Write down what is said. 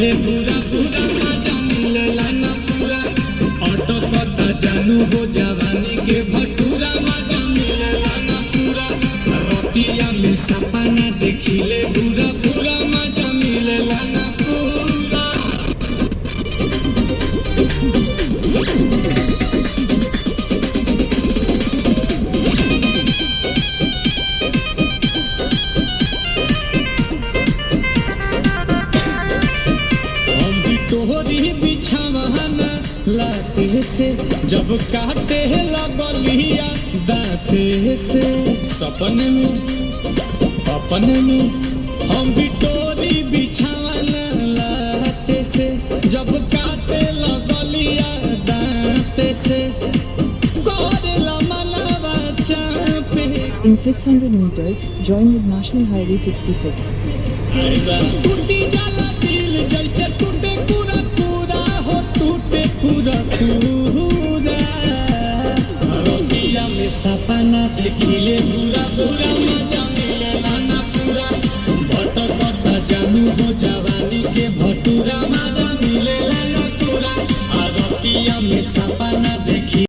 देखिले पूरा पूरा मजा मिलेला ना पूरा ऑटो कता जानू हो जवानी के भटूरा मजा मिलेला ना पूरा रतिया में सपना देखिले पूरा पूरा मजा मिलेला ना पूरा। तोहरी बिछावाना लाते से जब काटे लगलिया दाते से सपने में अपने में हम भी तोरी बिछावाना लाते से जब काटे लगलिया दाते से गोरेला मनवा चापे। In 600 meters, join with National Highway 66. टूटी जाला दिल जैसे टूटे पूरा पूरा हो टूटे पूरा पूरा रतिया में सपना देखिले पूरा पूरा मजा